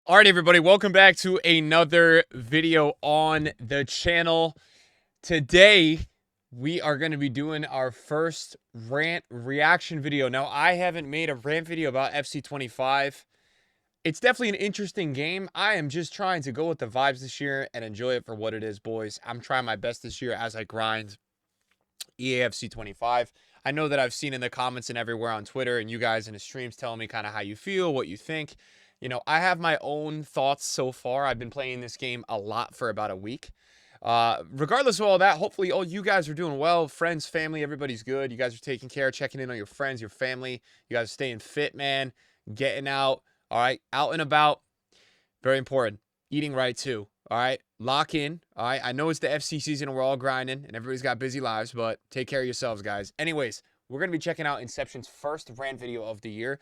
All right, everybody, welcome back to another video on the channel. Today, we are going to be doing our first rant reaction video. Now, I haven't made a rant video about FC25. It's definitely an interesting game. I am just trying to go with the vibes this year and enjoy it for what it is, boys. I'm trying my best this year as I grind EAFC 25. I know that I've seen in the comments and everywhere on Twitter and you guys in the streams telling me kind of how you feel, what you think. I have my own thoughts so far. I've been playing this game a lot for about a week. Regardless of all that, hopefully all you guys are doing well. Friends, family, everybody's good. You guys are taking care, checking in on your friends, your family. You guys are staying fit, man. Getting out, all right, out and about. Very important. Eating right, too. All right. Lock in. All right. I know it's the FC season and we're all grinding and everybody's got busy lives, but take care of yourselves, guys. Anyways, we're going to be checking out Inception's first rant video of the year.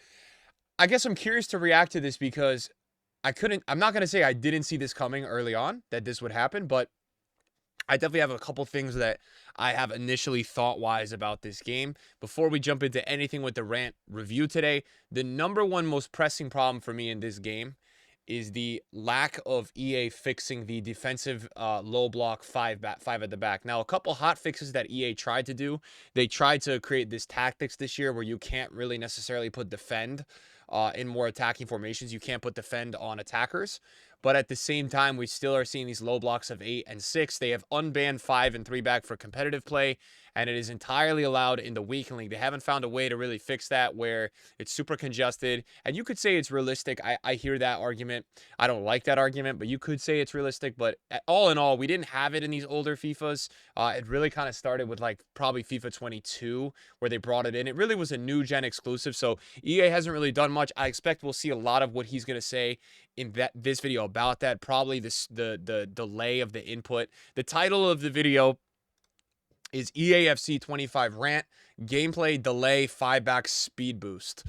I guess I'm curious to react to this because I'm not going to say I didn't see this coming early on, that this would happen, but I definitely have a couple things that I have initially thought-wise about this game. Before we jump into anything with the rant review today, the number one most pressing problem for me in this game is the lack of EA fixing the defensive low block five at the back. Now, a couple hot fixes that EA tried to do. They tried to create this tactics this year where you can't really necessarily put defend in more attacking formations. You can't put defend on attackers. But at the same time, we still are seeing these low blocks of 8 and 6. They have unbanned 5 and 3 back for competitive play, and it is entirely allowed in the weekend league. They haven't found a way to really fix that where it's super congested. And you could say it's realistic. I hear that argument. I don't like that argument, but you could say it's realistic. But all in all, we didn't have it in these older FIFAs. It really kind of started with like probably FIFA 22 where they brought it in. It really was a new gen exclusive. So EA hasn't really done much. I expect we'll see a lot of what he's going to say in this video about that. Probably the delay of the input. The title of the video is EAFC 25 Rant, Gameplay Delay 5-back Speed Boost.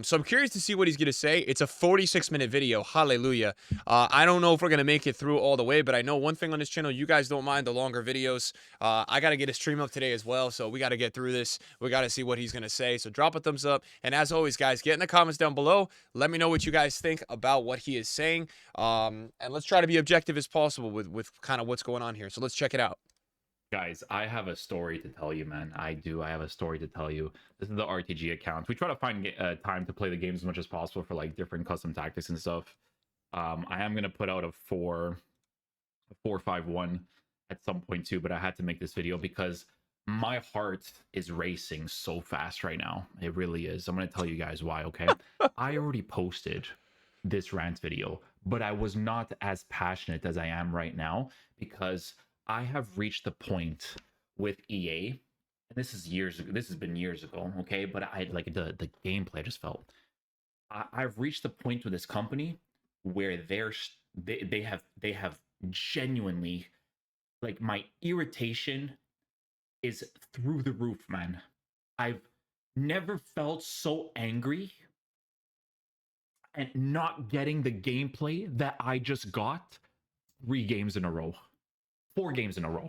So I'm curious to see what he's going to say. It's a 46-minute video. Hallelujah. I don't know if we're going to make it through all the way, but I know one thing on this channel, you guys don't mind the longer videos. I got to get a stream up today as well, so we got to get through this. We got to see what he's going to say. So drop a thumbs up. And as always, guys, get in the comments down below. Let me know what you guys think about what he is saying. And let's try to be objective as possible with kind of what's going on here. So let's check it out. Guys, I have a story to tell you, man. I do. I have a story to tell you. This is the RTG account. We try to find time to play the games as much as possible for like different custom tactics and stuff. I am gonna put out a 4-5-1 at some point too, but I had to make this video because my heart is racing so fast right now. It really is. I'm gonna tell you guys why. Okay, I already posted this rant video, but I was not as passionate as I am right now because I have reached the point with EA, and this is years ago. This has been years ago, okay? But I like the gameplay. I just felt I've reached the point with this company where they have genuinely, like, my irritation is through the roof, man. I've never felt so angry and not getting the gameplay that I just got 3 games in a row. 4 games in a row.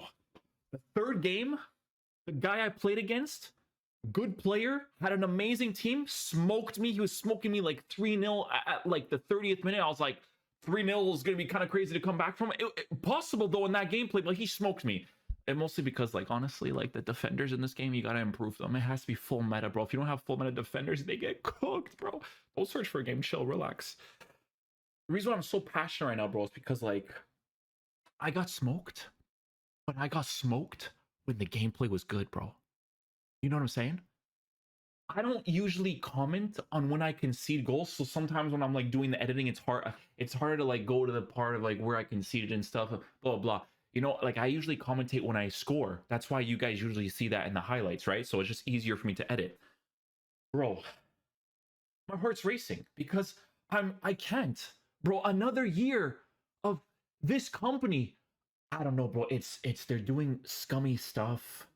The third game, the guy I played against, good player, had an amazing team, smoked me. He was smoking me like 3-0 at like the 30th minute. I was like, 3-0 is going to be kind of crazy to come back from. Possible, though, in that gameplay, but he smoked me. And mostly because, like, honestly, like, the defenders in this game, you got to improve them. It has to be full meta, bro. If you don't have full meta defenders, they get cooked, bro. Don't search for a game. Chill, relax. The reason why I'm so passionate right now, bro, is because, like, I got smoked. But I got smoked when the gameplay was good, bro. You know what I'm saying? I don't usually comment on when I concede goals, so sometimes when I'm like doing the editing, it's harder to like go to the part of like where I conceded and stuff, blah blah blah. You know, like I usually commentate when I score. That's why you guys usually see that in the highlights, right? So it's just easier for me to edit. Bro, my heart's racing because I can't. Bro, another year of this company. I don't know, bro. It's they're doing scummy stuff.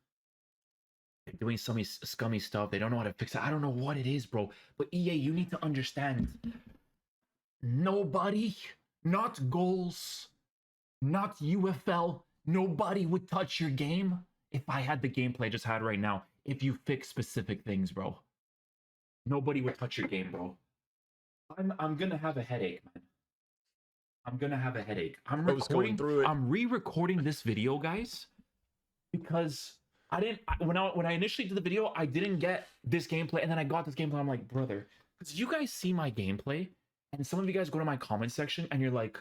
They're doing some scummy stuff. They don't know how to fix it. I don't know what it is, bro. But EA, you need to understand. Nobody, not goals, not UFL, nobody would touch your game if I had the gameplay I just had right now. If you fix specific things, bro. Nobody would touch your game, bro. I'm gonna have a headache, man. I'm gonna have a headache. I was going through it. I'm re-recording this video, guys, because I didn't when I initially did the video, I didn't get this gameplay, and then I got this gameplay. I'm like, brother, because you guys see my gameplay, and some of you guys go to my comment section and you're like,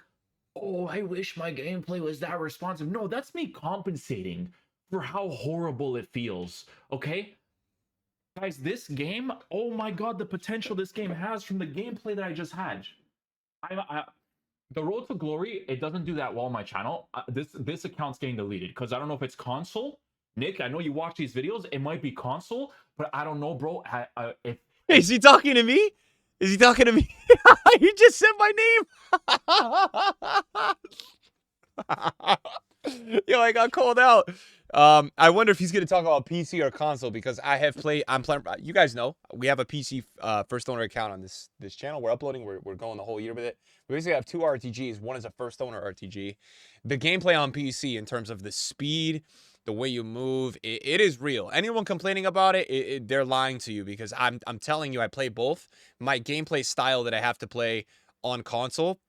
oh, I wish my gameplay was that responsive. No, that's me compensating for how horrible it feels. Okay, guys, this game, oh my god, the potential this game has from the gameplay that I just had. The road to glory, it doesn't do that well on my channel. This account's getting deleted because I don't know if it's console. Nick, I know you watch these videos. It might be console, but I don't know, bro. Is he talking to me? Is he talking to me? He just said my name. Yo, I got called out. I wonder if he's going to talk about PC or console because I'm playing. You guys know we have a PC first owner account on this channel. We're uploading. We're going the whole year with it. We basically have 2 RTGs. One is a first owner RPG. The gameplay on PC in terms of the speed, the way you move, it is real. Anyone complaining about it, they're lying to you because I'm telling you, I play both. My gameplay style that I have to play on console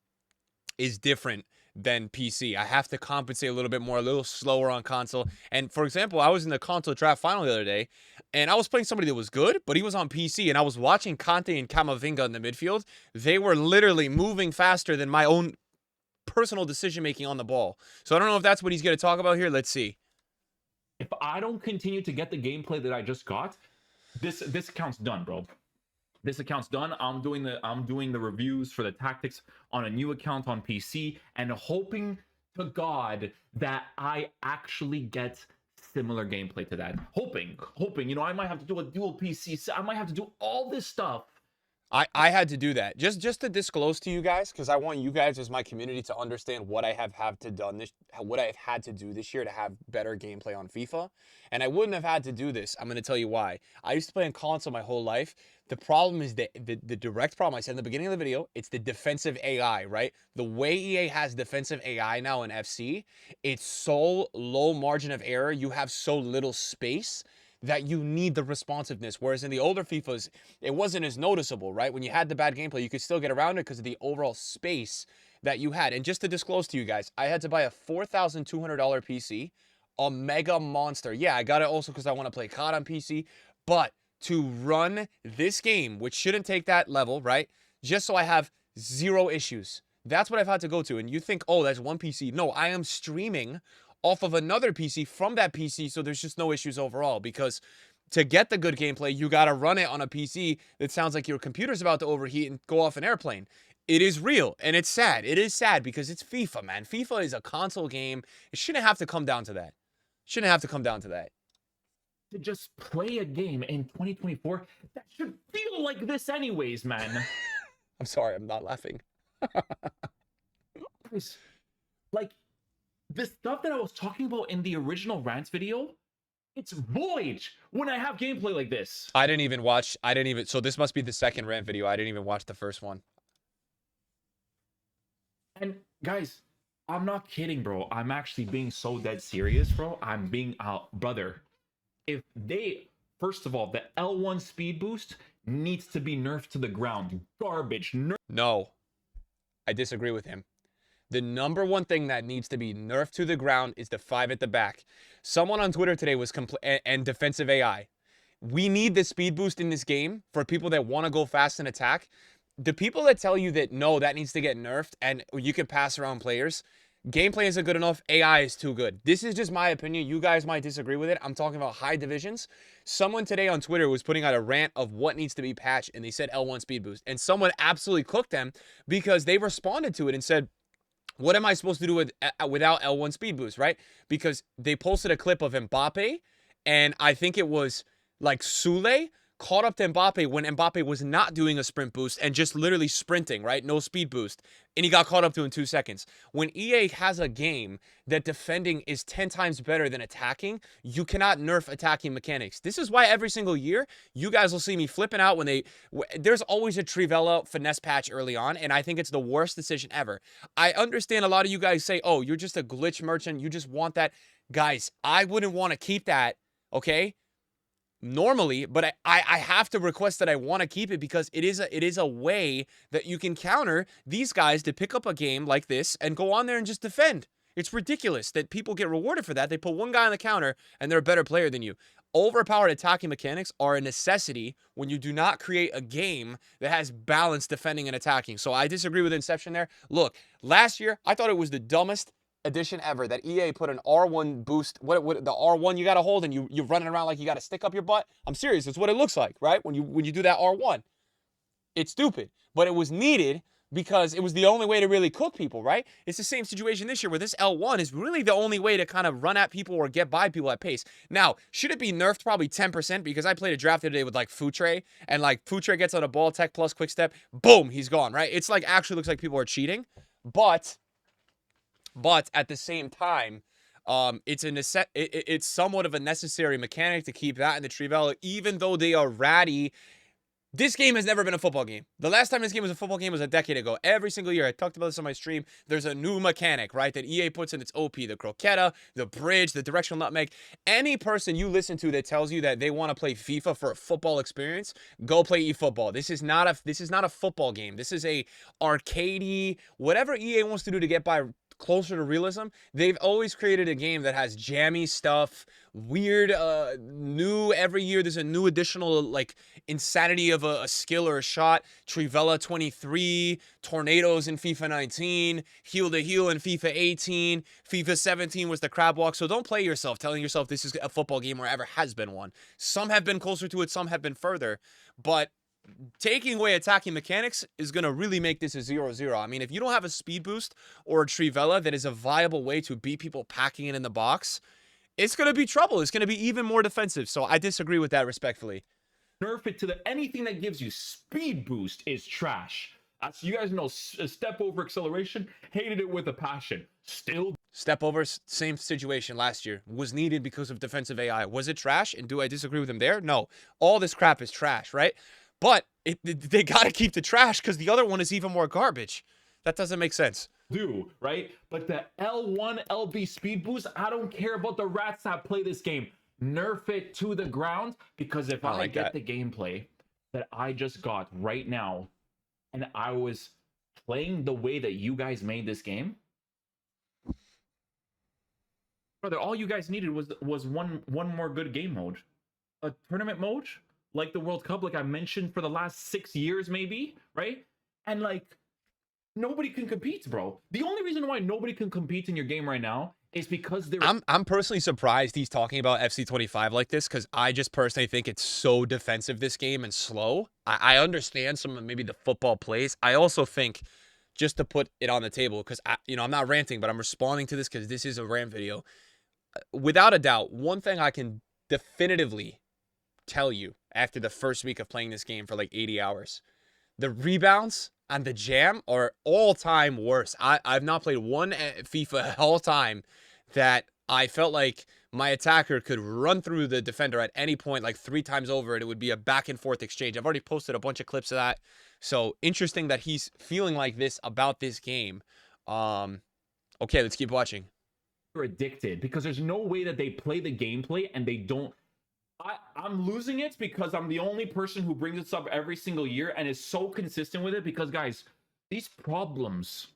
is different than PC. I have to compensate a little bit more, a little slower on console. And for example, I was in the console draft final the other day, and I was playing somebody that was good, but he was on PC, and I was watching Conte and Camavinga in the midfield. They were literally moving faster than my own personal decision-making on the ball. So I don't know if that's what he's going to talk about here. Let's see. If I don't continue to get the gameplay that I just got, this account's done, bro. This account's done. I'm doing the reviews for the tactics on a new account on PC and hoping to God that I actually get similar gameplay to that. Hoping, you know, I might have to do a dual PC. I might have to do all this stuff. I had to do that just to disclose to you guys because I want you guys as my community to understand what I have had to do this year to have better gameplay on FIFA. And I wouldn't have had to do this. I'm going to tell you why. I used to play on console my whole life. The problem is the direct problem I said in the beginning of the video, it's the defensive AI, right? The way EA has defensive AI now in FC, it's so low margin of error. You have so little space that you need the responsiveness. Whereas in the older FIFAs, it wasn't as noticeable, right? When you had the bad gameplay, you could still get around it because of the overall space that you had. And just to disclose to you guys, I had to buy a $4,200 PC, a mega monster. Yeah, I got it also because I want to play COD on PC, but to run this game, which shouldn't take that level, right? Just so I have 0 issues. That's what I've had to go to. And you think, oh, that's one PC. No, I am streaming off of another PC from that PC, so there's just no issues overall, because to get the good gameplay, you got to run it on a PC that sounds like your computer's about to overheat and go off an airplane. It is real, and it's sad. It is sad because it's FIFA, man. FIFA is a console game. It shouldn't have to come down to that. Shouldn't have to come down to that. To just play a game in 2024, that should feel like this anyways, man. I'm sorry, I'm not laughing. Guys, like, the stuff that I was talking about in the original Rant video, it's void when I have gameplay like this. So this must be the second Rant video. I didn't even watch the first one. And guys, I'm not kidding, bro. I'm actually being so dead serious, bro. I'm being brother. If first of all, the L1 speed boost needs to be nerfed to the ground. Garbage. No, I disagree with him. The number one thing that needs to be nerfed to the ground is the 5 at the back. Someone on Twitter today was and defensive AI. We need the speed boost in this game for people that want to go fast and attack. The people that tell you that, no, that needs to get nerfed and you can pass around players, gameplay isn't good enough, AI is too good. This is just my opinion. You guys might disagree with it. I'm talking about high divisions. Someone today on Twitter was putting out a rant of what needs to be patched, and they said L1 speed boost. And someone absolutely cooked them because they responded to it and said, what am I supposed to do without L1 speed boost, right? Because they posted a clip of Mbappe, and I think it was like Sule caught up to Mbappe when Mbappe was not doing a sprint boost and just literally sprinting, right? No speed boost. And he got caught up to in 2 seconds. When EA has a game that defending is 10 times better than attacking, you cannot nerf attacking mechanics. This is why every single year, you guys will see me flipping out when there's always a Trivella finesse patch early on, and I think it's the worst decision ever. I understand a lot of you guys say, oh, you're just a glitch merchant. You just want that. Guys, I wouldn't want to keep that, okay? normally, but I have to request that I want to keep it because it is a way that you can counter these guys to pick up a game like this and go on there and just defend. It's ridiculous that people get rewarded for that. They put one guy on the counter and they're a better player than you. Overpowered attacking mechanics are a necessity when you do not create a game that has balance defending and attacking. So I disagree with Inception there. Look, last year, I thought it was the dumbest edition ever that EA put an R1 boost. What the R1 you got to hold and you're running around like you got to stick up your butt. I'm serious. It's what it looks like, right? When you do that R1. It's stupid, but it was needed because it was the only way to really cook people, right? It's the same situation this year where this L1 is really the only way to kind of run at people or get by people at pace. Now, should it be nerfed probably 10%? Because I played a draft today with like Futre, and like Futre gets on a ball, tech plus quick step, boom, he's gone, right? It's like actually looks like people are cheating, but at the same time, it's somewhat of a necessary mechanic to keep that in the Trivella, even though they are ratty. This game has never been a football game. The last time this game was a football game was a decade ago. Every single year, I talked about this on my stream, there's a new mechanic, right, that EA puts in its OP, the croqueta, the bridge, the directional nutmeg. Any person you listen to that tells you that they want to play FIFA for a football experience, go play eFootball. This is not a football game. This is a arcadey, whatever EA wants to do to get by closer to realism. They've always created a game that has jammy stuff, weird, new every year. There's a new additional like insanity of a skill or a shot. Trivella 23, tornadoes in FIFA 19, heel to heel in FIFA 18, FIFA 17 was the crab walk. So don't play yourself telling yourself this is a football game or ever has been one. Some have been closer to it, some have been further, but taking away attacking mechanics is going to really make this a 0-0. I mean, if you don't have a speed boost or a Trivella that is a viable way to beat people packing it in the box, it's going to be trouble. It's going to be even more defensive. So I disagree with that respectfully. Nerf it to anything that gives you speed boost is trash. As you guys know, step over acceleration, hated it with a passion. Still step over, same situation last year. Was needed because of defensive AI. Was it trash? And do I disagree with him there? No. All this crap is trash, right? But they got to keep the trash because the other one is even more garbage. That doesn't make sense. Do, right? But the L1 LB speed boost, I don't care about the rats that play this game. Nerf it to the ground, because if I get the gameplay that I just got right now and I was playing the way that you guys made this game, brother, all you guys needed was one more good game mode. A tournament mode like the World Cup, like I mentioned, for the last 6 years maybe, right? And like nobody can compete, bro. The only reason why nobody can compete in your game right now is because they're... I'm personally surprised he's talking about FC25 like this, because I just personally think it's so defensive, this game, and slow. I understand some of maybe the football plays. I also think, just to put it on the table, because I'm not ranting, but I'm responding to this because this is a rant video. Without a doubt, one thing I can definitively tell you after the first week of playing this game for like 80 hours, the rebounds and the jam are all-time worse. I've not played one FIFA all time that I felt like my attacker could run through the defender at any point like 3 times over, and it would be a back-and-forth exchange. I've already posted a bunch of clips of that. So interesting that he's feeling like this about this game. Okay, let's keep watching. You're addicted, because there's no way that they play the gameplay and they don't... I'm losing it because I'm the only person who brings this up every single year and is so consistent with it, because, guys, these problems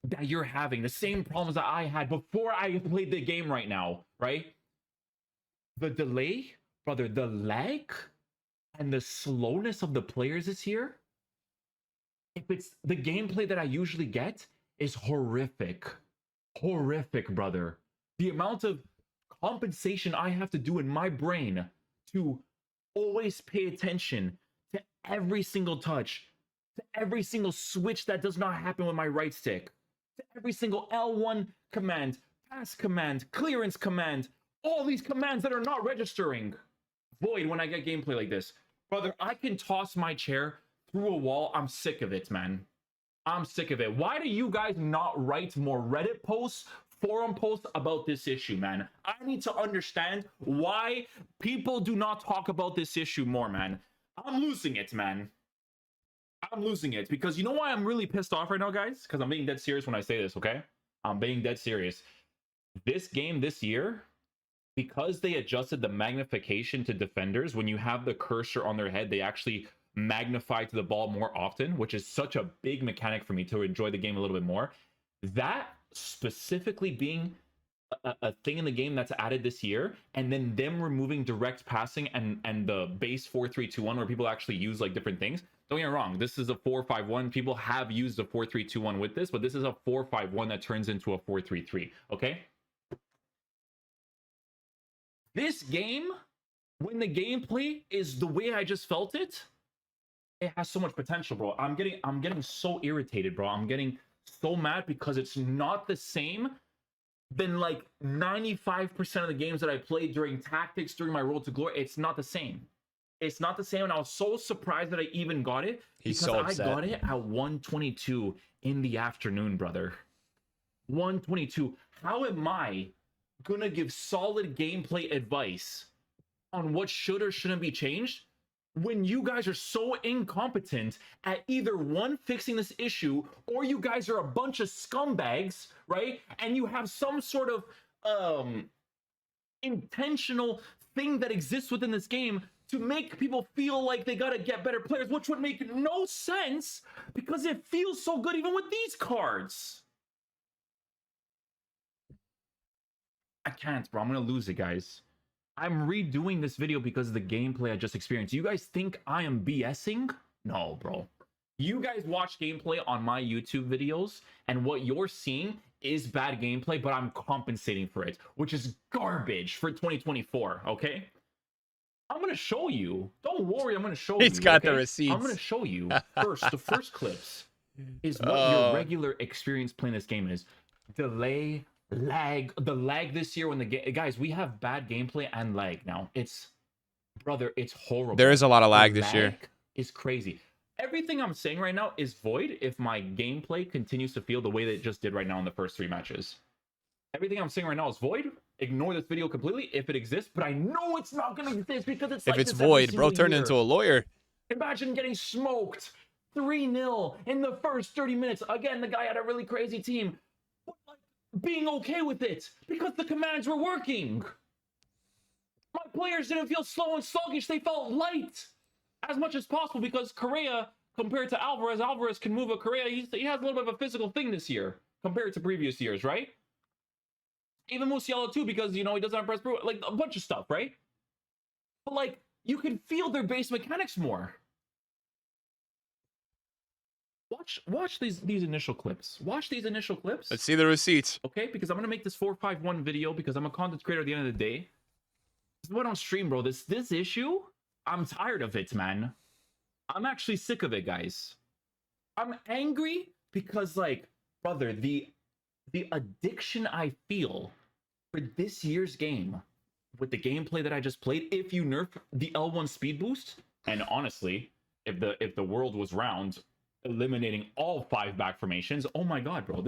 that you're having, the same problems that I had before I played the game right now, right? The delay, brother, the lag, and the slowness of the players this year, if it's the gameplay that I usually get, is horrific. Horrific, brother. The amount of compensation I have to do in my brain to always pay attention to every single touch, to every single switch that does not happen with my right stick, to every single L1 command, pass command, clearance command, all these commands that are not registering. Void when I get gameplay like this. Brother, I can toss my chair through a wall. I'm sick of it, man. I'm sick of it. Why do you guys not write more Reddit posts, forum posts about this issue, man? I need to understand why people do not talk about this issue more, man. I'm losing it, man. I'm losing it, because you know why I'm really pissed off right now, guys? Because I'm being dead serious when I say this, okay? I'm being dead serious. This game this year because they adjusted the magnification to defenders, when you have the cursor on their head, they actually magnify to the ball more often, which is such a big mechanic for me to enjoy the game a little bit more. That specifically being a thing in the game that's added this year, and then them removing direct passing and the base 4-3-2-1 where people actually use like different things. Don't get me wrong, this is a 4-5-1. People have used a 4-3-2-1 with this, but this is a 4-5-1 that turns into a 4-3-3. Okay. This game, when the gameplay is the way I just felt it, it has so much potential, bro. I'm getting so irritated, bro. I'm getting so mad because it's not the same than like 95% of the games that I played during tactics, during my road to glory. It's not the same. It's not the same. And I was so surprised that I even got it. He's because so upset. I got it at 1:22 in the afternoon, brother. 1:22. How am I gonna give solid gameplay advice on what should or shouldn't be changed when you guys are so incompetent at either one, fixing this issue, or you guys are a bunch of scumbags, right? And you have some sort of intentional thing that exists within this game to make people feel like they gotta get better players, which would make no sense because it feels so good even with these cards. I can't, bro. I'm gonna lose it, guys. I'm redoing this video because of the gameplay I just experienced. You guys think I am BSing? No, bro. You guys watch gameplay on my YouTube videos, and what you're seeing is bad gameplay, but I'm compensating for it, which is garbage for 2024, okay? I'm gonna show you. Don't worry, I'm gonna show you. He's got okay? the receipts. I'm gonna show you first. The first clips is what your regular experience playing this game is. Delay, lag. The lag this year when the game, guys, we have bad gameplay and lag now. It's, brother, it's horrible. There is a lot of lag this year. It's crazy. Everything I'm saying right now is void if my gameplay continues to feel the way that it just did right now in the first 3 matches. Everything I'm saying right now is void. Ignore this video completely if it exists, but I know it's not going to exist because it's if like it's this void, bro, turn into a lawyer. Imagine getting smoked 3-0 in the first 30 minutes. Again, the guy had a really crazy team. But like, being okay with it because the commands were working. My players didn't feel slow and sluggish. They felt light as much as possible because Correa, compared to Alvarez can move a Correa. He has a little bit of a physical thing this year compared to previous years, right? Even Musiala too, because, you know, he doesn't have press through, like a bunch of stuff, right? But like, you can feel their base mechanics more. Watch these initial clips. Watch these initial clips. Let's see the receipts. Okay, because I'm gonna make this 4-5-1 video because I'm a content creator at the end of the day. This is what on stream, bro. This issue, I'm tired of it, man. I'm actually sick of it, guys. I'm angry because, like, brother, the addiction I feel for this year's game with the gameplay that I just played, if you nerf the L1 speed boost, and honestly, if the world was round, eliminating all 5 back formations, oh my god, bro,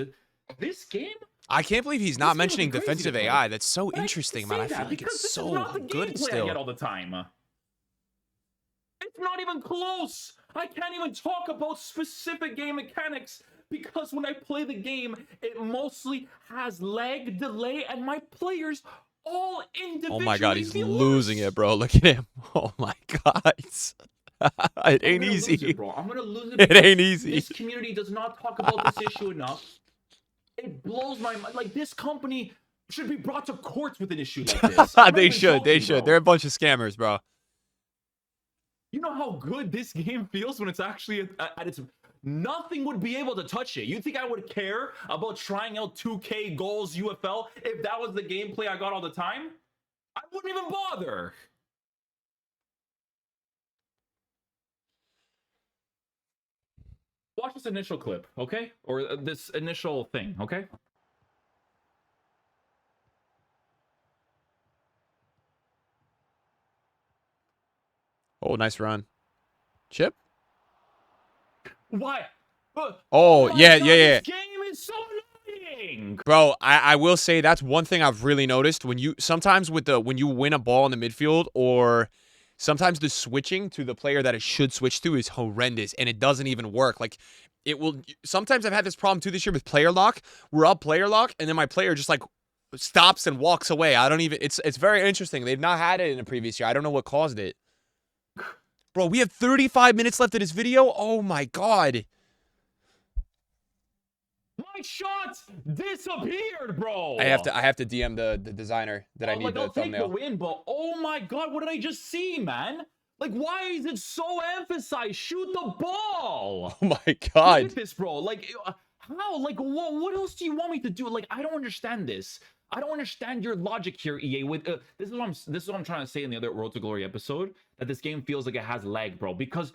this game, I can't believe he's not mentioning crazy defensive AI. That's so interesting, man. I feel like it's so good still. I get all the time. It's not even close. I can't even talk about specific game mechanics because when I play the game, it mostly has lag, delay, and my players all individually. Oh my god, he's losing it, bro. Look at him. Oh my god. It ain't easy. Bro. I'm gonna lose it. It ain't easy. This community does not talk about this issue enough. It blows my mind. Like, this company should be brought to court with an issue like this. They should. Bro. They're a bunch of scammers, bro. You know how good this game feels when it's actually at its... Nothing would be able to touch it. You think I would care about trying out 2K goals UFL if that was the gameplay I got all the time? I wouldn't even bother. Watch this initial clip, okay? Or this initial thing, okay? Oh, nice run. Chip? Why? Oh, yeah. This game is so annoying. Bro, I will say that's one thing I've really noticed when you sometimes when you win a ball in the midfield, or sometimes the switching to the player that it should switch to is horrendous and it doesn't even work. Like, it will sometimes I've had this problem too this year with player lock. We're up player lock and then my player just like stops and walks away. I don't even. It's very interesting. They've not had it in the previous year. I don't know what caused it. Bro, we have 35 minutes left of this video. Oh my god. My shots disappeared, bro. I have to DM the designer that I need like, the I'll thumbnail. Take the win, but oh my god, what did I just see, man? Like, why is it so emphasized? Shoot the ball. Oh my god. Look at this, bro. Like, how? Like, what else do you want me to do? Like, I don't understand this. I don't understand your logic here, EA. With this is what I'm trying to say in the other Road to Glory episode, that this game feels like it has lag, bro. Because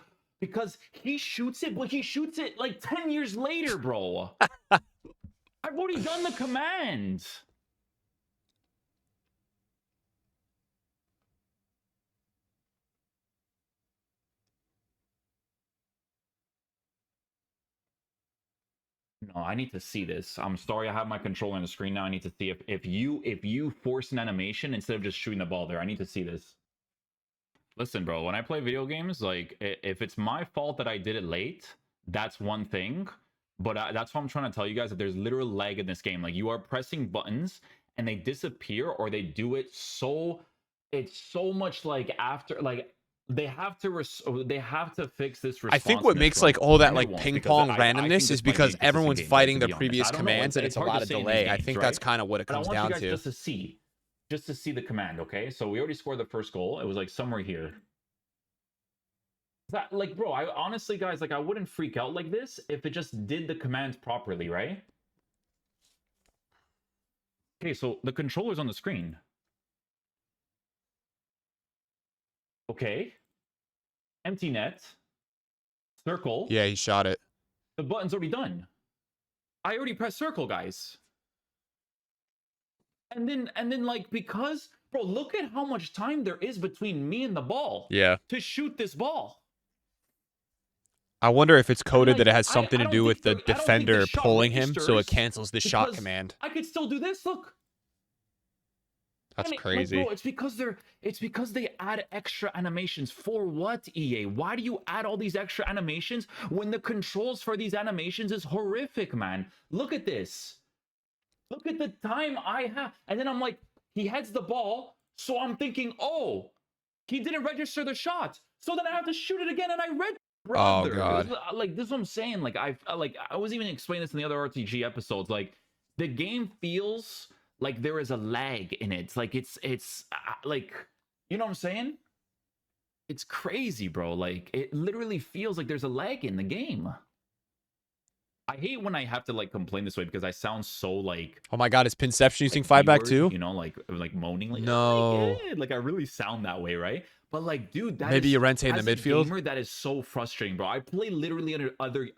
he shoots it, but he shoots it like 10 years later, bro. I've already done the command. No, I need to see this. I'm sorry, I have my controller on the screen now. I need to see if you force an animation instead of just shooting the ball there. I need to see this. Listen, bro, when I play video games, like, if it's my fault that I did it late, that's one thing. But that's what I'm trying to tell you guys, that there's literal lag in this game. Like, you are pressing buttons and they disappear, or they do it so... It's so much like after... Like, they have to fix this. I think what makes like all that like ping pong randomness is because everyone's fighting their previous commands and it's a lot of delay. I think that's kind of what it comes down to. Just to see the command, okay? So we already scored the first goal. It was like somewhere here. That, like, bro, I honestly, guys, like, I wouldn't freak out like this if it just did the commands properly, right? Okay, so the controller's on the screen. Okay. Empty net. Circle. Yeah, he shot it. The button's already done. I already pressed circle, guys. And then like, because, bro, look at how much time there is between me and the ball. Yeah. To shoot this ball. I wonder if it's coded that it has something to do with the defender pulling him, so it cancels the shot command. I could still do this. Look. That's crazy. Like, bro, it's because they add extra animations. For what, EA? Why do you add all these extra animations when the controls for these animations is horrific, man? Look at this. Look at the time I have. And then I'm like, he heads the ball, so I'm thinking, oh, he didn't register the shot. So then I have to shoot it again, and I read. Brother, oh god. Like, this is what I'm saying. Like, I was even explaining this in the other RTG episodes. Like, the game feels like there is a lag in it. Like, it's like, you know what I'm saying? It's crazy, bro. Like, it literally feels like there's a lag in the game. I hate when I have to, like, complain this way because I sound so, like... Oh my god, is Inception using five back too? You know, like moaning. Like, no. Like, I really sound that way, right? But, like, dude, that maybe is, you Rent in the midfield? Gamer, that is so frustrating, bro. I play literally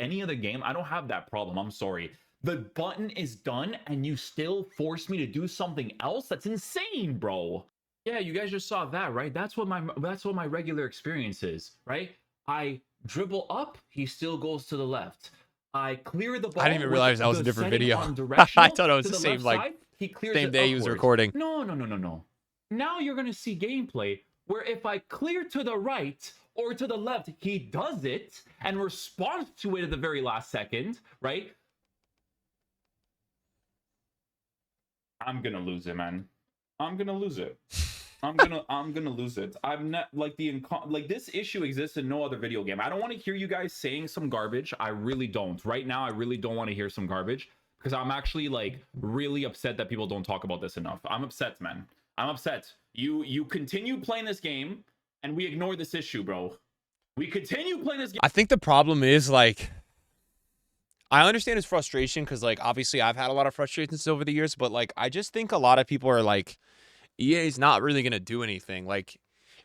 any other game. I don't have that problem. I'm sorry. The button is done, and you still force me to do something else? That's insane, bro. Yeah, you guys just saw that, right? That's what my regular experience is, right? I dribble up, he still goes to the left. I clear the ball. I didn't even realize that was a different video. I thought it was the same, like, same day he was recording. No. Now you're going to see gameplay where if I clear to the right or to the left, he does it and responds to it at the very last second, right? I'm going to lose it, man. I'm going to lose it. I'm gonna lose it. I'm not like this issue exists in no other video game. I don't want to hear you guys saying some garbage. I really don't. Right now, I really don't want to hear some garbage because I'm actually like really upset that people don't talk about this enough. I'm upset, man. I'm upset. You continue playing this game and we ignore this issue, bro. We continue playing this game. I think the problem is like, I understand his frustration because like obviously I've had a lot of frustrations over the years, but like I just think a lot of people are like, EA's not really going to do anything. Like,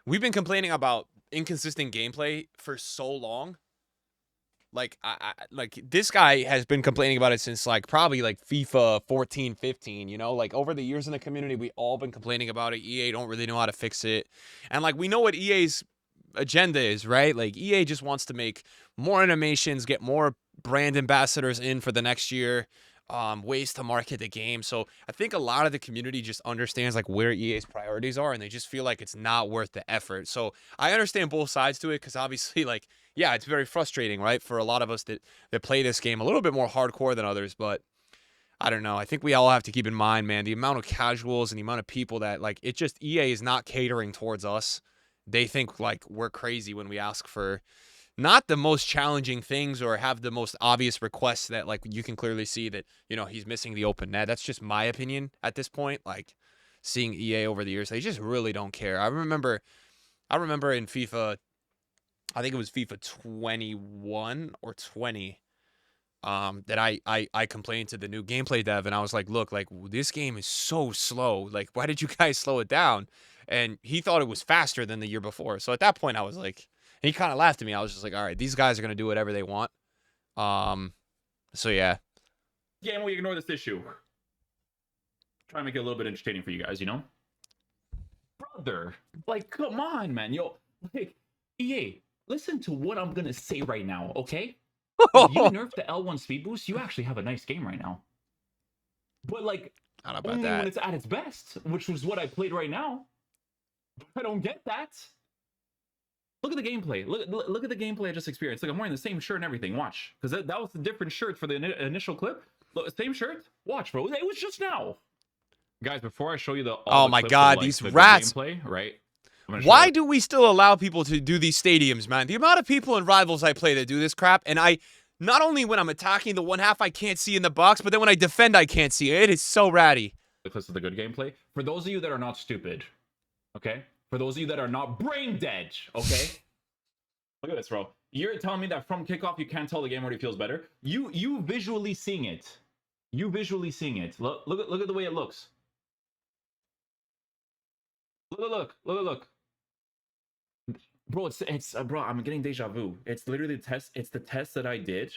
we've been complaining about inconsistent gameplay for so long. Like, like this guy has been complaining about it since, like, probably, like, FIFA 14, 15, you know? Like, over the years in the community, we all been complaining about it. EA don't really know how to fix it. And, like, we know what EA's agenda is, right? Like, EA just wants to make more animations, get more brand ambassadors in for the next year. Ways to market the game. So I think a lot of the community just understands like where EA's priorities are and they just feel like it's not worth the effort. So I understand both sides to it because obviously like, yeah, it's very frustrating, right? For a lot of us that play this game a little bit more hardcore than others. But I don't know. I think we all have to keep in mind, man, the amount of casuals and the amount of people that like it just EA is not catering towards us. They think like we're crazy when we ask for not the most challenging things or have the most obvious requests that like you can clearly see that, he's missing the open net. That's just my opinion at this point. Like seeing EA over the years, they just really don't care. I remember in FIFA, I think it was FIFA 21 or 20, that I complained to the new gameplay dev and I was like, look, like this game is so slow. Like, why did you guys slow it down? And he thought it was faster than the year before. So at that point I was like, and he kind of laughed at me. I was just like, all right, these guys are going to do whatever they want. So yeah. Game, we ignore this issue. Try and make it a little bit entertaining for you guys, Brother, like, come on, man. Yo, like, EA, listen to what I'm going to say right now, okay? If you nerf the L1 speed boost, you actually have a nice game right now. But, like, I don't know about only that. when it's at its best, which was what I played right now. I don't get that. Look at the gameplay. Look at the gameplay I just experienced. Like, I'm wearing the same shirt and everything. Watch. Because that was a different shirt for the initial clip. Look, same shirt. Watch, bro. It was just now. Guys, before I show you oh my god, these rats. Gameplay, right? Why do we still allow people to do these stadiums, man? The amount of people in Rivals I play that do this crap, and I, not only when I'm attacking the one half I can't see in the box, but then when I defend I can't see. It is so ratty. This is the good gameplay. For those of you that are not stupid, okay? For those of you that are not brain dead, okay? Look at this, bro. You're telling me that from kickoff you can't tell the game already feels better? You visually seeing it. You visually seeing it. Look at the way it looks. Look. Bro, bro, I'm getting deja vu. It's literally the test. It's the test that I did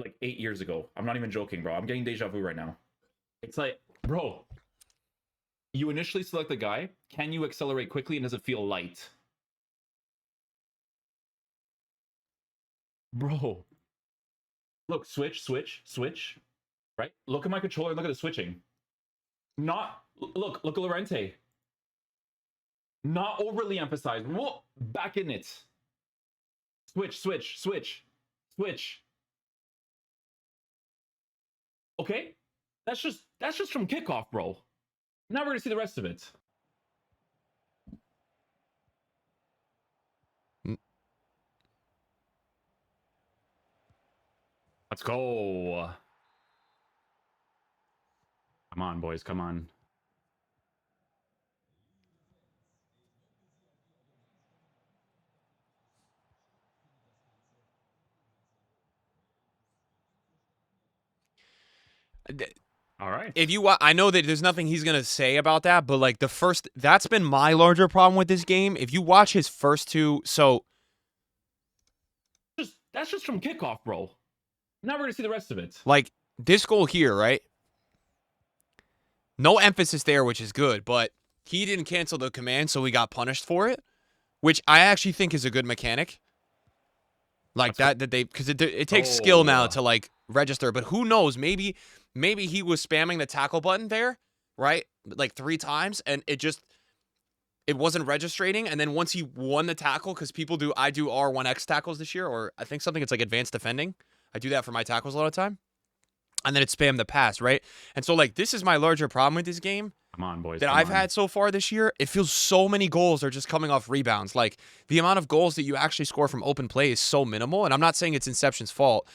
like 8 years ago. I'm not even joking, bro. I'm getting deja vu right now. It's like, bro, you initially select the guy. Can you accelerate quickly and does it feel light? Bro, look, switch, right? Look at my controller and look at the switching. Look at Lorente. Not overly emphasized. Whoa, back in it. Switch. Okay? That's just from kickoff, bro. Now we're gonna see the rest of it. Let's go. Come on, boys, come on. All right. I know that there's nothing he's gonna say about that, but like that's been my larger problem with this game. If you watch his first two, so that's just from kickoff, bro. Now we're gonna see the rest of it. Like this goal here, right? No emphasis there, which is good, but he didn't cancel the command, so he got punished for it, which I actually think is a good mechanic. Like because it takes skill now to like register, but who knows? Maybe he was spamming the tackle button there, right? Like 3 times, and it wasn't registering. And then once he won the tackle, because I do R1X tackles this year, or I think something it's like advanced defending. I do that for my tackles a lot of the time. And then it spammed the pass, right? And so like this is my larger problem with this game. Come on, boys. That I've had so far this year. It feels so many goals are just coming off rebounds. Like the amount of goals that you actually score from open play is so minimal. And I'm not saying it's Inception's fault.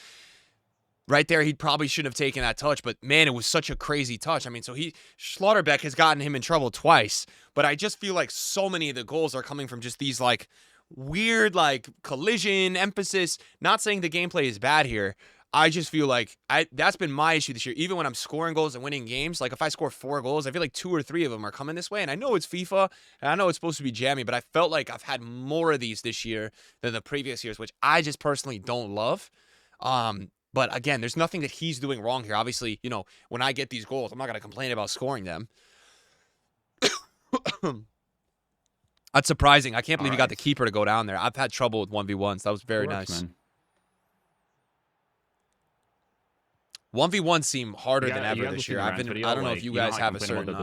Right there, he probably shouldn't have taken that touch, but man, it was such a crazy touch. I mean, so Schlotterbeck has gotten him in trouble twice, but I just feel like so many of the goals are coming from just these like weird like collision emphasis. Not saying the gameplay is bad here. I just feel like that's been my issue this year. Even when I'm scoring goals and winning games, like if I score 4 goals, I feel like 2 or 3 of them are coming this way. And I know it's FIFA, and I know it's supposed to be jammy, but I felt like I've had more of these this year than the previous years, which I just personally don't love. But again, there's nothing that he's doing wrong here. Obviously, when I get these goals, I'm not going to complain about scoring them. That's surprising. I can't believe he got the keeper to go down there. I've had trouble with 1v1s. That was very nice. Man. 1v1 seem harder than ever this year. I don't know if you guys have a certain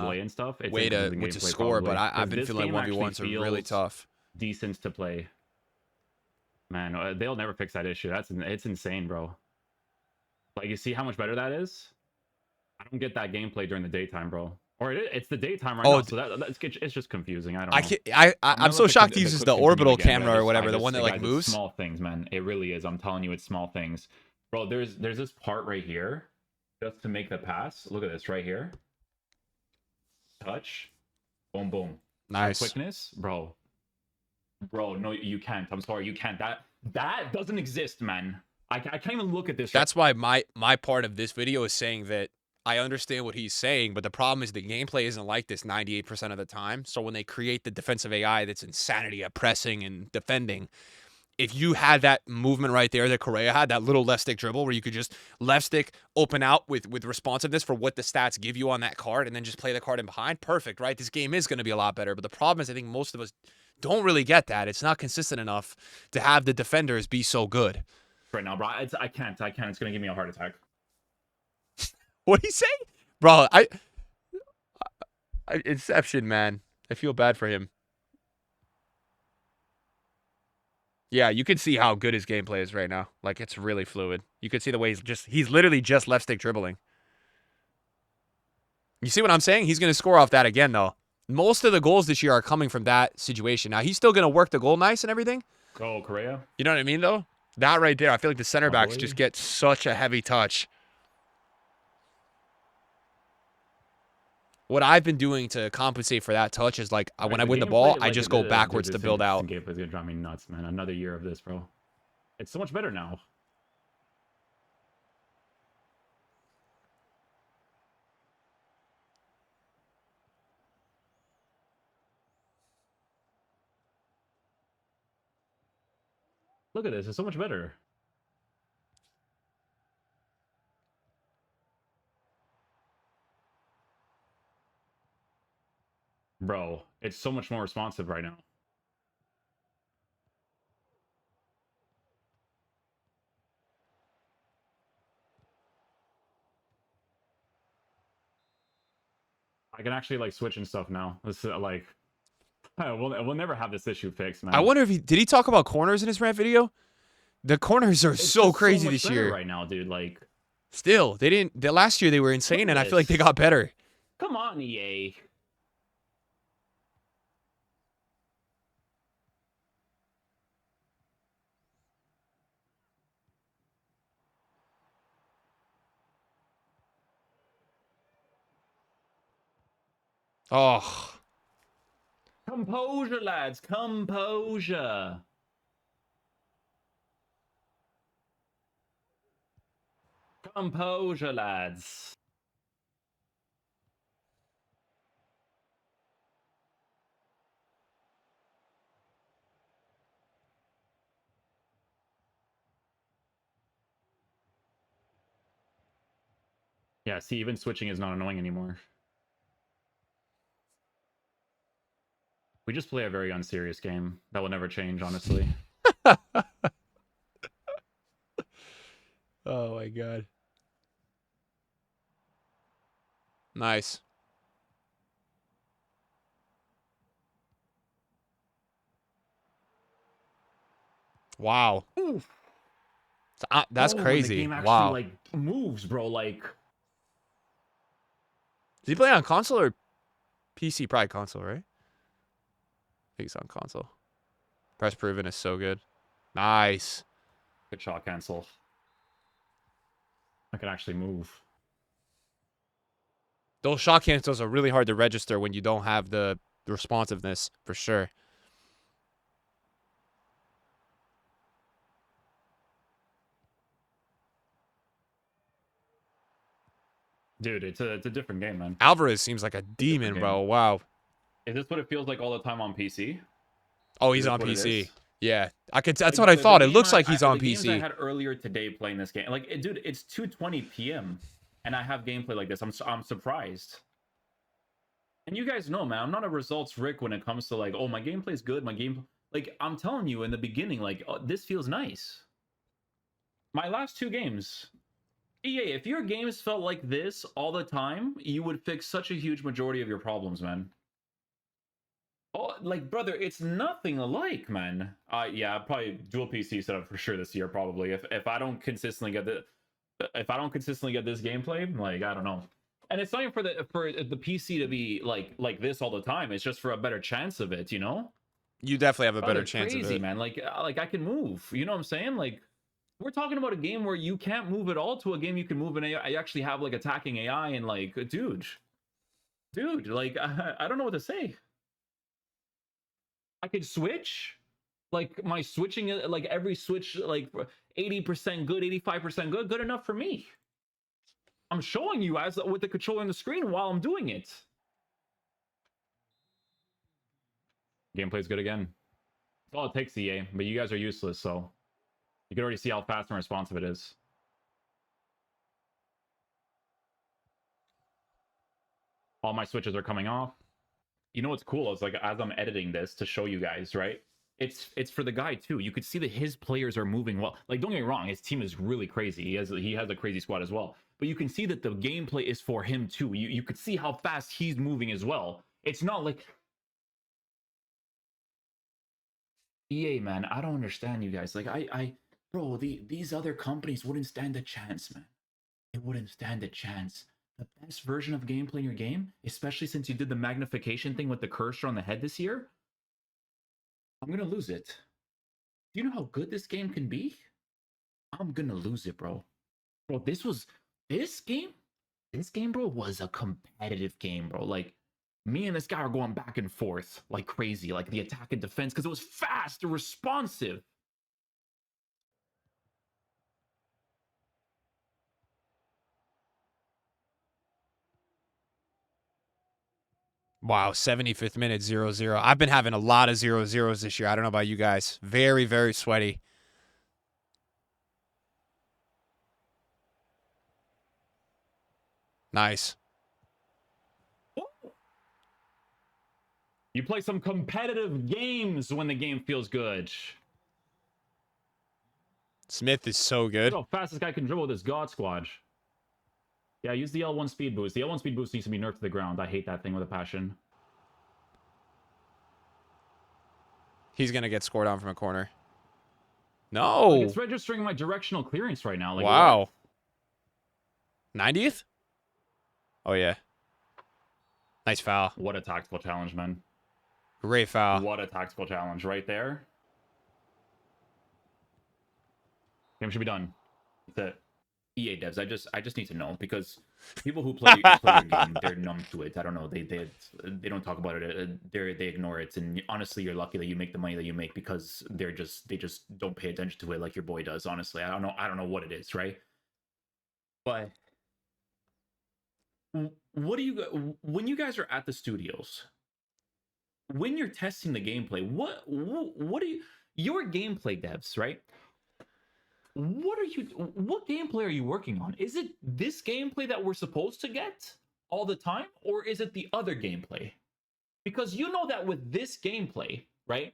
way to score, but I've been feeling 1v1s are really tough. Decent to play. Man, they'll never fix that issue. It's insane, bro. Like, you see how much better that is? I don't get that gameplay during the daytime, bro. Or it's the daytime right Oh, now, so it's just confusing. I don't I know. can I'm I'm gonna let so shocked he the uses clip the continue orbital again, but camera or whatever, the one that like guys, it's moves. small things, man. It really is. I'm telling you, it's small things, bro. There's this part right here, just to make the pass. Look at this right here. Touch, boom, boom. That Nice. quickness, bro. Bro, no, you can't. I'm sorry, you can't. That doesn't exist, man. I can't even look at this. That's why my part of this video is saying that I understand what he's saying, but the problem is the gameplay isn't like this 98% of the time. So when they create the defensive AI that's insanity at pressing and defending, if you had that movement right there that Correa had, that little left stick dribble where you could just left stick open out with responsiveness for what the stats give you on that card and then just play the card in behind, perfect, right? This game is going to be a lot better. But the problem is I think most of us don't really get that. It's not consistent enough to have the defenders be so good. Right now, bro. I can't. It's gonna give me a heart attack. What he say? Bro, Inception, man. I feel bad for him. Yeah, you can see how good his gameplay is right now. Like, it's really fluid. You can see the way he's literally just left stick dribbling. You see what I'm saying? He's going to score off that again, though. Most of the goals this year are coming from that situation. Now, he's still going to work the goal nice and everything. Oh, Correa. You know what I mean, though? That right there, I feel like the center backs boy. just get such a heavy touch. What I've been doing to compensate for that touch is, like, when I win the ball, I just go backwards to build out. This gameplay's gonna drive me nuts, man. Another year of this, bro. It's so much better now. Look at this. It's so much better. Bro, it's so much more responsive right now. I can actually like switch and stuff now. This is like, we'll never have this issue fixed, man. I wonder if did he talk about corners in his rant video? The corners are so crazy this year right now, dude. Like, still, they didn't. The last year they were insane, and I feel like they got better. Come on, EA. Oh, composure, lads. Composure. Composure, lads. Yeah, see, even switching is not annoying anymore. We just play a very unserious game. That will never change, honestly. oh my god. Nice. Wow. Oof. That's crazy. The game actually, wow. like, moves, bro. Like, Does he play on console or PC? Probably console, right? I think he's on console. Press proven is so good. Nice. good shot cancel. I can actually move. Those shot cancels are really hard to register when you don't have the responsiveness, for sure. Dude, it's a different game, man. Alvarez seems like a demon, bro. Wow. Is this what it feels like all the time on PC? Oh, he's on PC. Yeah, I could. That's what I thought. It looks like he's on PC. I had earlier today playing this game, like, dude, it's 2:20 p.m. and I have gameplay like this. I'm surprised. And you guys know, man, I'm not a results Rick when it comes to like, oh, my gameplay's good. My game, like, I'm telling you in the beginning, like, oh, this feels nice. My last two games. EA, if your games felt like this all the time, you would fix such a huge majority of your problems, man. Oh, like, brother, it's nothing alike, man. Yeah, probably dual PC setup for sure this year, probably. If I don't consistently get this gameplay, like, I don't know. and it's not even for the PC to be like this all the time. It's just for a better chance of it, you know? You definitely have a Oh, better they're chance of crazy, it. man. Like I can move. You know what I'm saying? Like we're talking about a game where you can't move at all to a game you can move, and I actually have like attacking AI and like, dude, like I don't know what to say. I could switch. Like my switching, like every switch, like 80% good, 85% good, good enough for me. I'm showing you as with the controller on the screen while I'm doing it. Gameplay's good again. That's all it takes, EA, but you guys are useless, so you can already see how fast and responsive it is. All my switches are coming off. You know what's cool is like as I'm editing this to show you guys, right? It's for the guy too. You could see that his players are moving well. Like, don't get me wrong, his team is really crazy. He has a crazy squad as well. But you can see that the gameplay is for him too. You could see how fast he's moving as well. It's not like EA, man. I don't understand you guys. Like bro, these other companies wouldn't stand a chance, man. It wouldn't stand a chance. The best version of gameplay in your game, especially since you did the magnification thing with the cursor on the head this year, I'm gonna lose it. Do you know how good this game can be? I'm gonna lose it, bro. Bro, this game, bro, was a competitive game, bro. Like me and this guy are going back and forth like crazy, like the attack and defense, because it was fast and responsive. Wow, 75th minute, 0-0. I've been having a lot of 0-0s this year. I don't know about you guys. Very, very sweaty. Nice. You play some competitive games when the game feels good. Smith is so good. Look how fast this guy can dribble with his God Squad. Yeah, use the L1 speed boost. The L1 speed boost needs to be nerfed to the ground. I hate that thing with a passion. He's going to get scored on from a corner. No! Like, No. it's registering my directional clearance right now. Like, wow. What? 90th? Oh, yeah. Nice foul. What a tactical challenge, man. Great foul. What a tactical challenge right there. Game should be done. That's it. EA devs, I just need to know, because people who play your game, they're numb to it. I don't know. They don't talk about it. They ignore it. And honestly, you're lucky that you make the money that you make, because they just don't pay attention to it like your boy does. Honestly, I don't know what it is, right? But what do you, when you guys are at the studios, when you're testing the gameplay, what do you, your gameplay devs, right? What gameplay are you working on? Is it this gameplay that we're supposed to get all the time, or is it the other gameplay? Because you know that with this gameplay, right?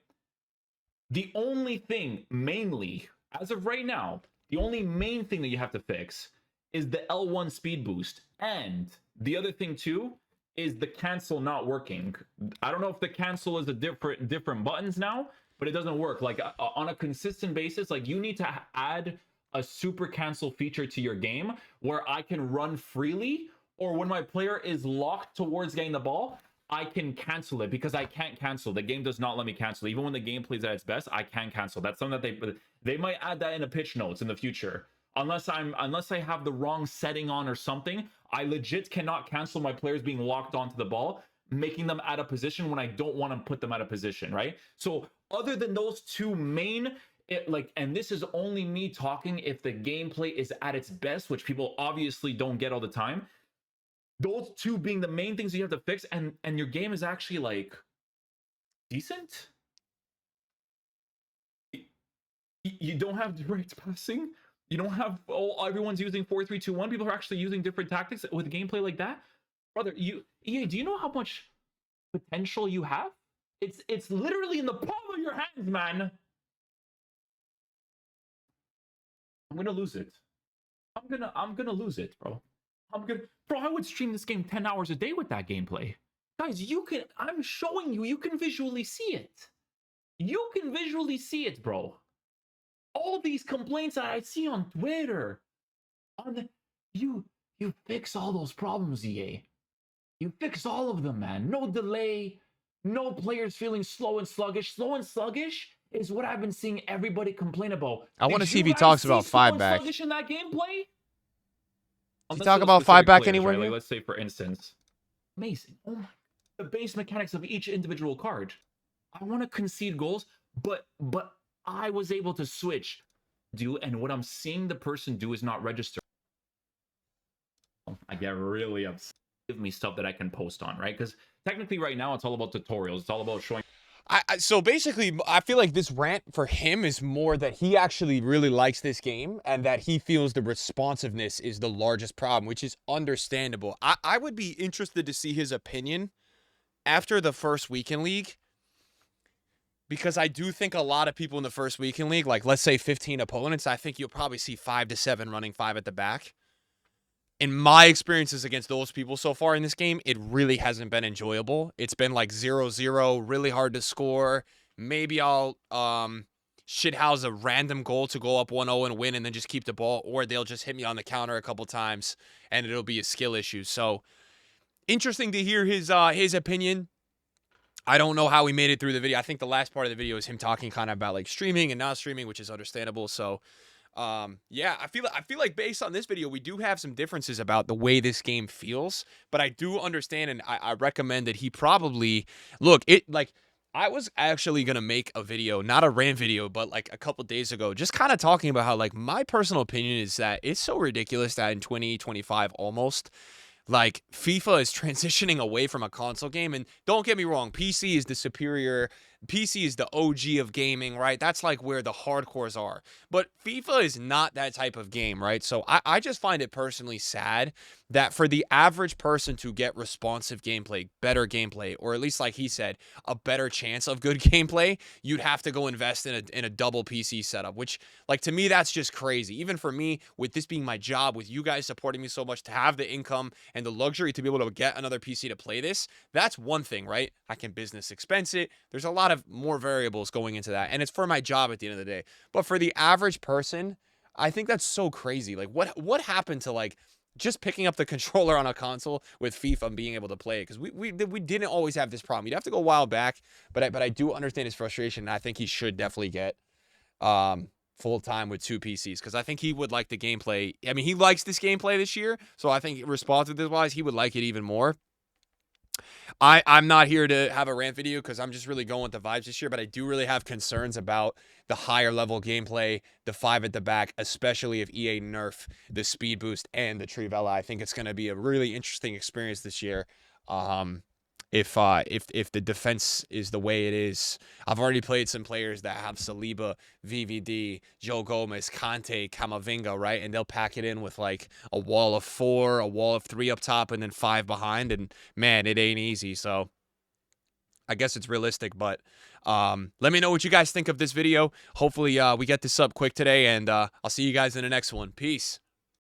The only thing mainly, as of right now, the only main thing that you have to fix is the L1 speed boost. And the other thing too is the cancel not working. I don't know if the cancel is a different buttons now, but it doesn't work. Like on a consistent basis, like you need to add a super cancel feature to your game where I can run freely, or when my player is locked towards getting the ball, I can cancel it, because I can't cancel. The game does not let me cancel. Even when the game plays at its best, I can cancel. That's something that they might add that in the pitch notes in the future. Unless I have the wrong setting on or something, I legit cannot cancel my players being locked onto the ball, making them out of position when I don't want to put them out of position, right? So other than those two main, and this is only me talking if the gameplay is at its best, which people obviously don't get all the time. Those two being the main things you have to fix, and your game is actually like decent. You don't have direct passing. You don't have everyone's using 4-3-2-1. People are actually using different tactics with gameplay like that. Brother, EA, do you know how much potential you have? It's literally in the palm of your hands, man. I'm gonna lose it. I'm gonna lose it, bro. Bro, I would stream this game 10 hours a day with that gameplay. Guys, I'm showing you, you can visually see it. You can visually see it, bro. All these complaints that I see on Twitter, You fix all those problems, EA. You fix all of them, man. No delay, no players feeling slow and sluggish. Slow and sluggish is what I've been seeing everybody complain about. I want to Did see you if he guys talks see about slow five and back. sluggish in that gameplay? Did he Unless talk it was about five specific back players, anywhere right? Like, here? let's say, for instance, amazing. Oh my, the base mechanics of each individual card. I want to concede goals, but I was able to switch, and what I'm seeing the person do is not register. I get really upset. Give me stuff that I can post on, right? Because technically right now it's all about tutorials. It's all about showing. So basically, I feel like this rant for him is more that he actually really likes this game and that he feels the responsiveness is the largest problem, which is understandable. I would be interested to see his opinion after the first weekend league, because I do think a lot of people in the first weekend league, like let's say 15 opponents, I think you'll probably see 5 to 7 running 5 at the back. In my experiences against those people so far in this game, it really hasn't been enjoyable. It's been like 0-0, really hard to score. Maybe I'll shithouse a random goal to go up 1-0 and win and then just keep the ball, or they'll just hit me on the counter a couple times and it'll be a skill issue. So interesting to hear his opinion. I don't know how he made it through the video. I think the last part of the video is him talking kind of about like streaming and not streaming, which is understandable. So yeah, I feel like based on this video, we do have some differences about the way this game feels, but I do understand, and I recommend that he probably look it like. I was actually gonna make a video, not a rant video, but like a couple days ago, just kind of talking about how like my personal opinion is that it's so ridiculous that in 2025 almost, like FIFA is transitioning away from a console game. And don't get me wrong, PC is the superior, PC is the OG of gaming, right? That's like where the hardcores are. But FIFA is not that type of game, right? So I just find it personally sad that for the average person to get responsive gameplay, better gameplay, or at least like he said, a better chance of good gameplay, you'd have to go invest in a double PC setup, which like to me, that's just crazy. Even for me, with this being my job, with you guys supporting me so much, to have the income and the luxury to be able to get another PC to play this, that's one thing, right? I can business expense it. There's a lot of more variables going into that, and it's for my job at the end of the day. But for the average person, I think that's so crazy. Like what happened to like just picking up the controller on a console with FIFA and being able to play it? Because we didn't always have this problem. You'd have to go a while back, but I do understand his frustration, and I think he should definitely get full time with 2 PCs, because I think he would like the gameplay. I mean, he likes this gameplay this year, so I think responsiveness wise, he would like it even more. I'm not here to have a rant video because I'm just really going with the vibes this year, but I do really have concerns about the higher level gameplay, the 5 at the back, especially if EA nerf the speed boost and the Trivella. I think it's going to be a really interesting experience this year. If the defense is the way it is. I've already played some players that have Saliba, VVD, Joe Gomez, Conte, Camavinga, right? And they'll pack it in with like a wall of 4, a wall of 3 up top, and then 5 behind. And man, it ain't easy. So I guess it's realistic, but let me know what you guys think of this video. Hopefully we get this up quick today, and I'll see you guys in the next one. Peace.